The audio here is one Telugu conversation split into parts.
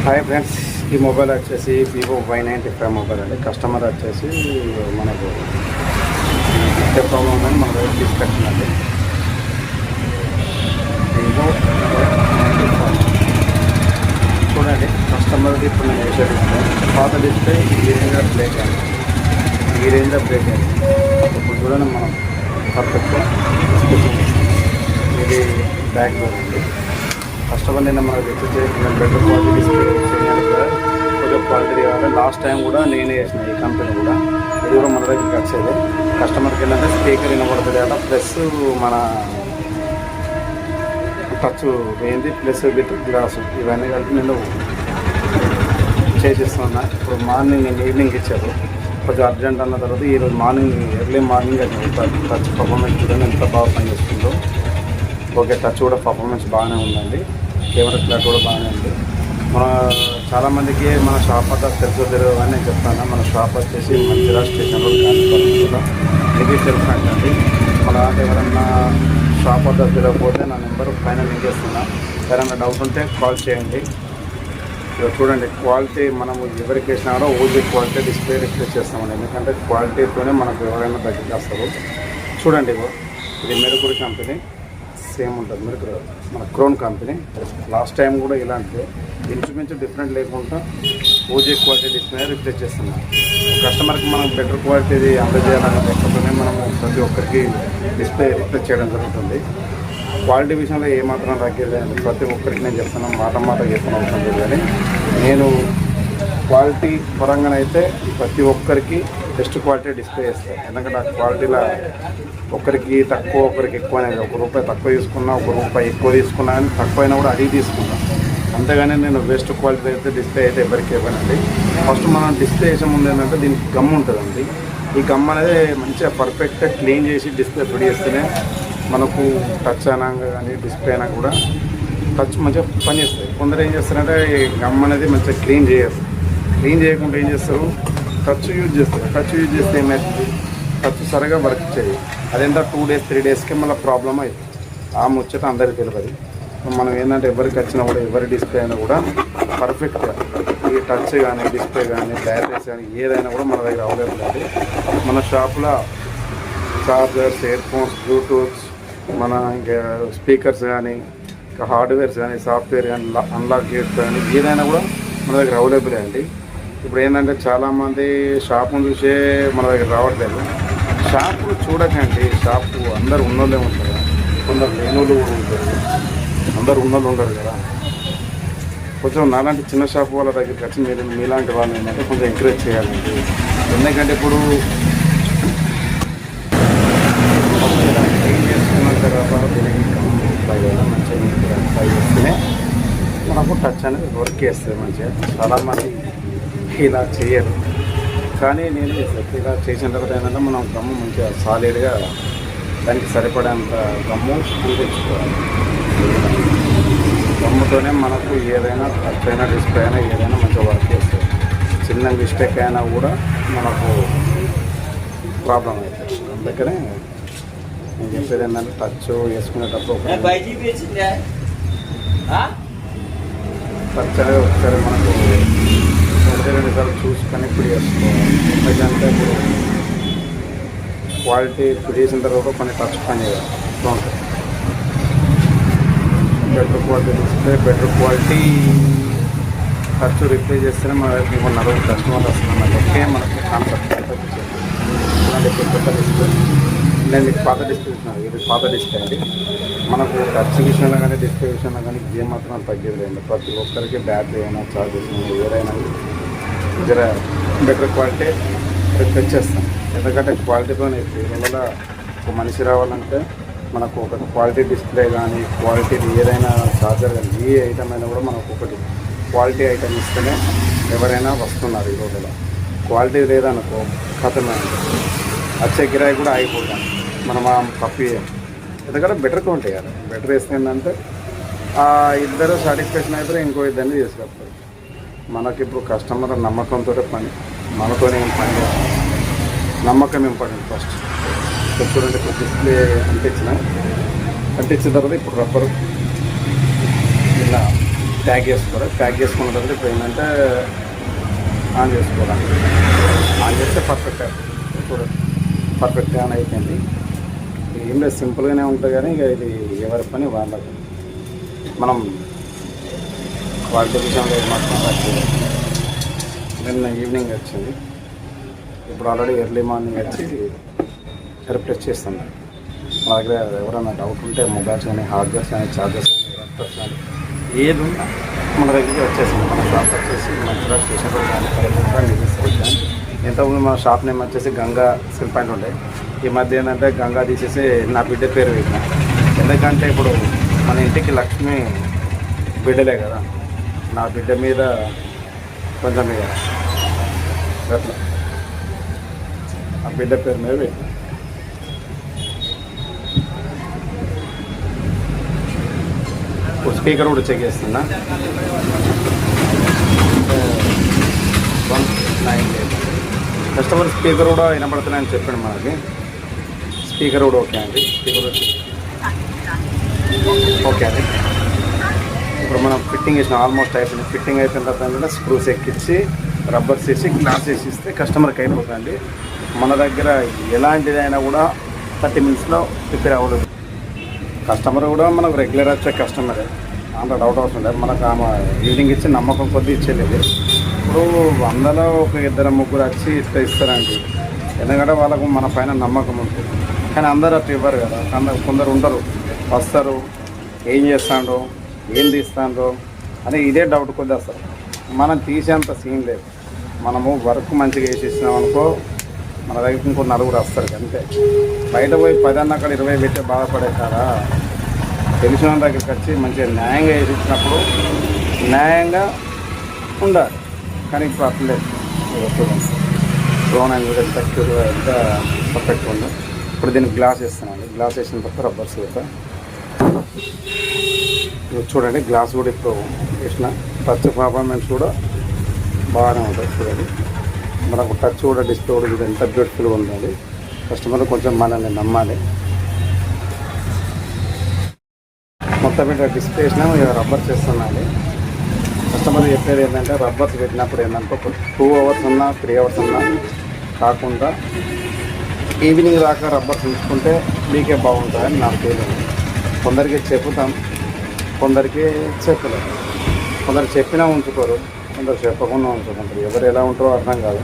హాయ్ ఫ్రెండ్స్, ఈ మొబైల్ వచ్చేసి వివో Y95 మొబైల్ అండి. కస్టమర్ వచ్చేసి మనకు డిస్ప్లే ప్రాబ్లం ఉందని మన దగ్గర తీసుకొచ్చిందండి. వివో Y95 చూడండి, కస్టమర్ది ఇప్పుడు నేను వేసే డిస్ప్లే పాత డిస్ప్లే ఈ రేంజ్లో బ్రేక్ అయింది. ఇప్పుడు చూడండి మనం పర్ఫెక్ట్గా ఇది బ్యాక్ డోర్ అండి. కస్టమర్ నిన్న మనకు తెచ్చి బెటర్ క్వాలిటీ డిస్ప్లే చేయాలి కదా, కొంచెం క్వాలిటీ కావాలి. లాస్ట్ టైం కూడా నేనే వేసిన ఈ కంపెనీ కూడా. ఇది కూడా మన దగ్గరికి వచ్చేది. కస్టమర్కి ఏంటంటే స్పీకర్ వినబడుతుంది అట, ప్లస్ మన టచ్ పోయింది, ప్లస్ విత్ గ్లాసు ఇవన్నీ కలిపి నేను చేసిస్తున్నా. ఇప్పుడు మార్నింగ్ నేను ఈవినింగ్ ఇచ్చారు, కొంచెం అర్జెంట్ అన్న తర్వాత ఈరోజు మార్నింగ్ ఎర్లీ మార్నింగ్ అది టచ్ పర్ఫార్మెన్స్ చూడండి ఎంత బాగా పనిచేస్తుందో. ఓకే, టచ్ కూడా పర్ఫార్మెన్స్ బాగానే ఉందండి. కెమెరా క్లారిటీ కూడా బాగానే ఉంది. మన చాలామందికి మన షాప్ అడ్రస్ తెలియదు అని నేను చెప్తాను. మన షాప్ వచ్చేసి మంచిర్యాల స్టేషన్ రోడ్ కానిపల్లిలో ఇది తెలుసు అండి. మన ఎవరన్నా షాప్ అడ్రస్ తెలియకపోతే నా నెంబర్ పైన లింక్ చేస్తున్నా. ఎవరైనా డౌట్ ఉంటే కాల్ చేయండి. ఇక్కడ చూడండి, క్వాలిటీ మనము ఎవరికి వేసినా కూడా ఓజీ క్వాలిటీ డిస్ప్లే రిప్లేస్ చేస్తామండి. ఎందుకంటే క్వాలిటీతోనే మనకు ఎవరైనా దగ్గరికి వస్తారు. చూడండి, ఇది మెరుకుడు కంపెనీ సేమ్ ఉంటుంది. మెరుకుడు మన క్రోన్ కంపెనీ. లాస్ట్ టైం కూడా ఇలాంటిది ఇంచుమించు డిఫరెంట్ లేకుండా ఓజీ క్వాలిటీ డిస్ప్లే రిప్లేస్ చేస్తున్నాం. కస్టమర్కి మనం బెటర్ క్వాలిటీది అందజేయాలనే లెక్కతోనే మనము ప్రతి ఒక్కరికి డిస్ప్లే రిప్లేస్ చేయడం జరుగుతుంది. క్వాలిటీ విషయంలో ఏమాత్రం తగ్గలేదండి. ప్రతి ఒక్కరికి నేను చెప్తున్నాను, మాట చెప్పిన అవసరం లేదు. కానీ నేను క్వాలిటీ పరంగానైతే ప్రతి ఒక్కరికి బెస్ట్ క్వాలిటీ డిస్ప్లే చేస్తాను. ఎందుకంటే ఆ క్వాలిటీలో ఒకరికి తక్కువ ఒకరికి ఎక్కువ అనేది, ₹1 తక్కువ తీసుకున్నా ₹1 ఎక్కువ తీసుకున్నా కానీ తక్కువైనా కూడా అది తీసుకున్నాను. అంతేగాని నేను బెస్ట్ క్వాలిటీ అయితే డిస్ప్లే అయితే ఎవరికి ఇవ్వనండి. ఫస్ట్ మనం డిస్ప్లే చేసే ముందు ఏంటంటే దీనికి గమ్ ఉంటుందండి. ఈ గమ్ అనేది మంచిగా పర్ఫెక్ట్గా క్లీన్ చేసి డిస్ప్లే ఫిట్ చేస్తేనే మనకు టచ్ అయినా కానీ డిస్ప్లే అయినా కూడా టచ్ మంచిగా పనిచేస్తుంది. కొందరు ఏం చేస్తారంటే ఈ గమ్ అనేది మంచిగా క్లీన్ చేయరు. క్లీన్ చేయకుండా ఏం చేస్తారు, టచ్ యూజ్ చేస్తారు. టచ్ యూజ్ చేస్తే ఏమవుతుంది, టచ్ సరిగా వర్క్ చేయదు. అదేంటో 2 days 3 daysకి మళ్ళీ ప్రాబ్లం అవుతుంది. ఆ ముచ్చట అందరికీ తెలియదు. మనం ఏంటంటే ఎవరికి వచ్చినా కూడా ఎవరి డిస్ప్లే అయినా కూడా పర్ఫెక్ట్గా ఈ టచ్ కానీ డిస్ప్లే కానీ బ్యాటరీస్ కానీ ఏదైనా కూడా మన దగ్గర అవైలబుల్ ఉంది. మన షాప్లో చార్జర్స్, ఇయర్ ఫోన్స్, బ్లూటూత్స్, మన ఇంకా స్పీకర్స్ కానీ ఇంకా హార్డ్వేర్స్ కానీ సాఫ్ట్వేర్ కానీ అన్లాక్ గేట్స్ కానీ ఏదైనా కూడా మన దగ్గర అవైలబుల్ అండి. ఇప్పుడు ఏంటంటే చాలామంది షాపును చూసే మన దగ్గర రావట్లేదు. షాపు చూడకండి, షాపు అందరు ఉన్నోళ్ళే ఉంటారు, కొందరు లేనోళ్ళు కూడా ఉంటారు, అందరు ఉన్నోళ్ళు ఉండరు కదా. కొంచెం నాలాంటి చిన్న షాపు వాళ్ళ దగ్గరికి వచ్చి మీలాంటి వాళ్ళు ఏంటంటే కొంచెం ఎంకరేజ్ చేయాలండి. ఎందుకంటే ఇప్పుడు క్లీన్ చేసుకున్న తర్వాత దీనికి మంచిగా ట్రై చేస్తేనే మనకు టచ్ అనేది వర్క్ చేస్తుంది మంచిగా. చాలామంది ఇలా చేయరు, కానీ నేను ఇలా చేసిన తర్వాత ఏంటంటే మనం గమ్ము మంచిగా సాలిడ్గా దానికి సరిపడేంత గమ్ము తెచ్చుకోవాలి. గమ్ముతోనే మనకు ఏదైనా టచ్ అయినా డిస్ప్లే అయినా ఏదైనా మంచిగా వర్క్ చేస్తుంది. చిన్న మిస్టేక్ అయినా కూడా మనకు ప్రాబ్లం అవుతుంది. అందుకనే నేను చెప్పేది ఏంటంటే టచ్ వేసుకునేటప్పుడు టచ్ అనేది ఒకసారి మనకు 1-2 సార్లు చూసుకొని ఇప్పుడు చేసుకోవాలి. ఎందుకంటే ఇప్పుడు క్వాలిటీ ఇప్పుడు చేసిన తర్వాత కొన్ని టచ్ పని చేయాలి. బాగుంటుంది. Better quality display, better quality touch replace చేస్తేనే మన ఇంకో 40 కస్టమర్లు వస్తున్నారు. ఓకే, మనకి కాన్సెప్ట్ కొత్త డిస్ప్లే. నేను మీకు పాత డిస్ప్లే ఇస్తున్నాను. ఇది పాత డిస్ప్లే అండి. మనకు టచ్ విషయంలో కానీ డిస్ప్లే విషయంలో కానీ ఏ మాత్రం తగ్గేది లేదు. ప్రతి ఒక్కరికి బ్యాటరీ అయినా చార్జెస్ ఏదైనా జర బెటర్ క్వాలిటీ రిక్వెస్ట్ చేస్తాం. ఎందుకంటే క్వాలిటీతో వల్ల ఒక మనిషి రావాలంటే మనకు ఒక క్వాలిటీ డిస్ప్లే కానీ క్వాలిటీ ఏదైనా చార్జర్ కానీ ఏ ఐటమ్ అయినా కూడా మనకు ఒకటి క్వాలిటీ ఐటమ్ ఇస్తేనే ఎవరైనా వస్తున్నారు. ఈ రోజులో క్వాలిటీ లేదనుకో కథమే, వచ్చే కిరాయి కూడా ఆగిపోతాం. మనం తప్పి ఎందుకంటే బెటర్ క్వాలిటీ కదా. బెటర్ వేస్తుందంటే ఇద్దరు సాటిస్ఫాక్షన్ అయితే ఇంకో ఇద్దరిని తీసుకొస్తారు. మనకి ఇప్పుడు కస్టమర్ నమ్మకంతో పని, మనతోనే ఏం పని చేస్తాం. నమ్మకం ఇంపార్టెంట్ ఫస్ట్. చూడండి, ఇప్పుడు డిస్ప్లే అంటించిన తర్వాత ఇప్పుడు రబ్బరు ఇలా ప్యాక్ చేసుకోవాలి. ప్యాక్ చేసుకున్న తర్వాత ఇప్పుడు ఏంటంటే ఆన్ చేసుకోవాలి. ఆన్ చేస్తే పర్ఫెక్ట్గా చూడండి, పర్ఫెక్ట్గా ఆన్ అయిపోయింది. ఏం లేదు, సింపుల్గానే ఉంటుంది కానీ ఇక ఇది ఎవరి పని వాళ్ళకి. మనం క్వాలిటీ విషయంలో మాత్రం తక్కువ. నిన్న ఈవినింగ్ వచ్చింది, ఇప్పుడు ఆల్రెడీ ఎర్లీ మార్నింగ్ వచ్చి రిప్లేస్ చేస్తాను. మా దగ్గర ఎవరైనా డౌట్ ఉంటే మొబైల్స్ కానీ హార్డ్వేర్స్ కానీ ఛార్జర్స్ కానీ ల్యాప్టాప్స్ కానీ ఏది ఉన్నా మన దగ్గరికి వచ్చేసింది. మన షాప్ వచ్చేసి మంచిగా స్టేషన్ రోడ్ కానీ కానీ ఎంతమంది మన షాప్ నేమ్ వచ్చేసి గంగా సెల్ పాయింట్ ఉండే. ఈ మధ్య ఏంటంటే గంగా తీసేసి నా బిడ్డ పేరు పెట్టిన. ఎందుకంటే ఇప్పుడు మన ఇంటికి లక్ష్మి బిడ్డలే కదా, నా బిడ్డ మీద కొంచెం ఇక అట్లా ఆ బిడ్డ పేరు మీద పెట్టిన. ఇప్పుడు స్పీకర్ కూడా చెక్ చేస్తున్నా. 198 కస్టమర్ స్పీకర్ కూడా వినపడుతున్నాయని చెప్పాడు మనకి. స్పీకర్ కూడా ఓకే అండి, స్పీకర్ ఓకే అండి. ఇప్పుడు మనం ఫిట్టింగ్ చేసిన ఆల్మోస్ట్ అయిపోయింది. ఫిట్టింగ్ అయిపోయిన తర్వాత స్క్రూస్ ఎక్కించి రబ్బర్స్ వేసి గ్లాస్ వేసి ఇస్తే కస్టమర్కి అయిపోతుంది. మన దగ్గర ఎలాంటిదైనా కూడా 30 minutesలో ప్రిపేర్ అవ్వదు. కస్టమర్ కూడా మనకు రెగ్యులర్ వచ్చే కస్టమరే, అంత డౌట్ అవసరం లేదు. మనకు ఆమె ఈవినింగ్ ఇచ్చి నమ్మకం కొద్దీ ఇచ్చేలేదు. ఇప్పుడు 100లో ఒక 2-3 వచ్చి ఇట్లా ఇస్తారండి, ఎందుకంటే వాళ్ళకు మన పైన నమ్మకం ఉంటుంది. కానీ అందరూ అట్లా ఇవ్వరు కదా, కొందరు ఉండరు, వస్తారు ఏం చేస్తాడో ఏం తీస్తాడో అని ఇదే డౌట్ కొద్ది వస్తారు. మనం తీసేంత సీన్ లేదు. మనము వర్క్ మంచిగా వేసేసినాం అనుకో, మన దగ్గర ఇంకో 4 వస్తారు అంతే. బయట పోయి 10 అన్న అక్కడ 20 పెట్టే బాధపడే కాదా, తెలిసిన దగ్గరికి వచ్చి మంచిగా న్యాయంగా వేసి ఇచ్చినప్పుడు న్యాయంగా ఉండాలి. కానీ ఇప్పుడు అట్లేదు. డ్రోన్ అండ్ వీడియో సెక్యూర్ ఎంత పర్ఫెక్ట్ ఉందో. ఇప్పుడు దీనికి గ్లాస్ వేస్తున్నాను. గ్లాస్ వేసిన తర్వాత రబ్బర్స్ వేస్తా. చూడండి, గ్లాస్ కూడా ఇప్పుడు వేసిన. టచ్ పర్ఫార్మెన్స్ కూడా బాగానే ఉంటుంది. చూడండి, మనకు టచ్ కూడా డిస్ప్లే కూడా ఇది ఎంత బ్యూటిఫుల్గా ఉండాలి. కస్టమర్ కొంచెం మనల్ని నమ్మాలి. మొత్తం మీద డిస్ప్లే వేసినా ఇక రబ్బర్స్ వేస్తున్నాను. కస్టమర్ చెప్పేది ఏంటంటే రబ్బర్స్ పెట్టినప్పుడు ఏంటంటే ఒక 2 hours ఉన్నా 3 hours ఉన్నా కాకుండా ఈవినింగ్ దాకా రబ్బర్స్ ఉంచుకుంటే మీకే బాగుంటుందని నా ఫీలింగ్. కొందరికి చెప్పుతాం, కొందరికి చెప్పలేము. కొందరు చెప్పినా ఉంచుకోరు, కొందరు చెప్పకుండా ఉంచుకుంటారు. ఎవరు ఎలా ఉంటారో అర్థం కాదు.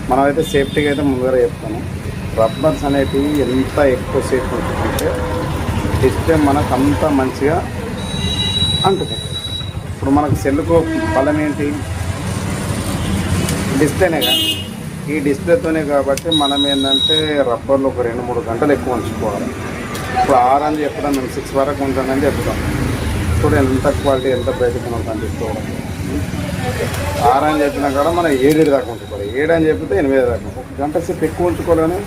మనమైతే సేఫ్టీగా అయితే ముందుగా చెప్తాను. రబ్బర్స్ అనేటివి ఎంత ఎక్కువ సేఫ్ ఉంటుందంటే డిస్ప్లే మనకు అంత మంచిగా అంటుంది. ఇప్పుడు మనకు సెల్లుకు బలం ఏంటి, డిస్ప్లేనే కదా. ఈ డిస్ప్లేతోనే కాబట్టి మనం ఏంటంటే రబ్బర్లో ఒక 2-3 గంటలు ఎక్కువ ఉంచుకోవాలి. ఇప్పుడు 6 అని చెప్పడం, మేము 6 వరకు ఉంటుందని చెప్తాం. ఇప్పుడు ఎంత క్వాలిటీ ఎంత బ్రైట్గా మనం కనిపిస్తాం. 6 అని చెప్పినా కూడా మనం 7 దాకా ఉంచుకోవాలి. 7 అని చెప్పితే 8 దాకా. 1 గంట సేపు ఎక్కువ ఉంచుకోవాలని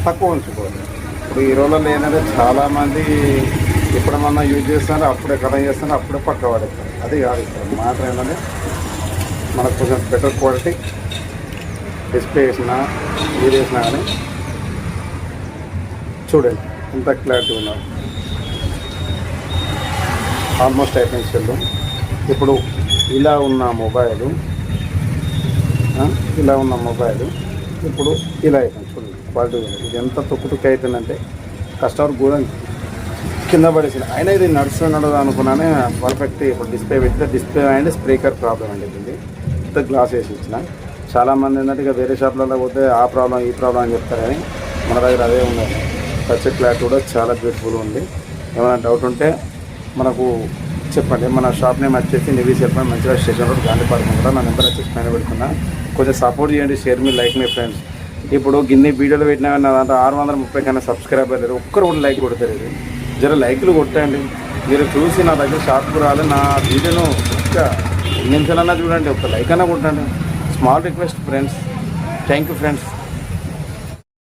తక్కువ ఉంచుకోవాలి. ఇప్పుడు ఈ రోజుల్లో ఏంటంటే చాలామంది ఎప్పుడమన్నా యూజ్ చేస్తున్నారు, అప్పుడే కలెక్ట్ చేస్తున్నారు, అప్పుడే పక్క పడేస్తారు. అది కాదు. ఇప్పుడు మాత్రం ఏంటంటే మనకు కొంచెం బెటర్ క్వాలిటీ డిస్ప్లే వేసినా ఏది వేసినా కానీ చూడండి ఎంత క్లారిటీ ఉన్నారు. ఆల్మోస్ట్ అయిపోయింది సెల్లు. ఇప్పుడు ఇలా ఉన్న మొబైలు ఇప్పుడు ఇలా అయిపోయింది. చూడండి క్వాలిటీ ఉంది. ఇది ఎంత తొక్కు అయిపోయిందంటే కస్టమర్ గూడం కింద పడేసింది. అయినా ఇది నడుస్తున్నాడు అనుకున్నానే పర్ఫెక్ట్. ఇప్పుడు డిస్ప్లే పెడితే డిస్ప్లే అండ్ స్పీకర్ ప్రాబ్లం అండి. ఇది ఇంత గ్లాస్ వేసి ఇచ్చిన. చాలామంది ఏంటంటే ఇక వేరే షాప్లలో పోతే ఆ ప్రాబ్లం ఈ ప్రాబ్లం అని చెప్తారు, కానీ మన దగ్గర అదే ఉన్నది. టచ్ క్లారిటీ కూడా చాలా బ్యూటిఫుల్ ఉంది. ఏమైనా డౌట్ ఉంటే మనకు చెప్పండి. మన షాప్ నేమ్ వచ్చేసి నివీ చెప్పండి, మంచిగా స్టేషన్ రోడ్ గాంధీపార్క్ కూడా నా నెంబర్ వచ్చేసి పైన పెడుతున్నా. కొంచెం సపోర్ట్ చేయండి, షేర్ మీ లైక్ మీ ఫ్రెండ్స్. ఇప్పుడు గిన్ని వీడియోలు పెట్టినా నా దాంట్లో 630 కన్నా సబ్స్క్రైబర్ లేరు. ఒక్కరు కూడా లైక్ కొడతారు. ఇది జర లైక్లు కొట్టండి. మీరు చూసి నా దగ్గర షాప్కి రాలి నా వీడియోను ఇంకా 2 నిమిషాలన్నా చూడండి, ఒక లైక్ అన్నా కొట్టండి. Small request friends. Thank you friends.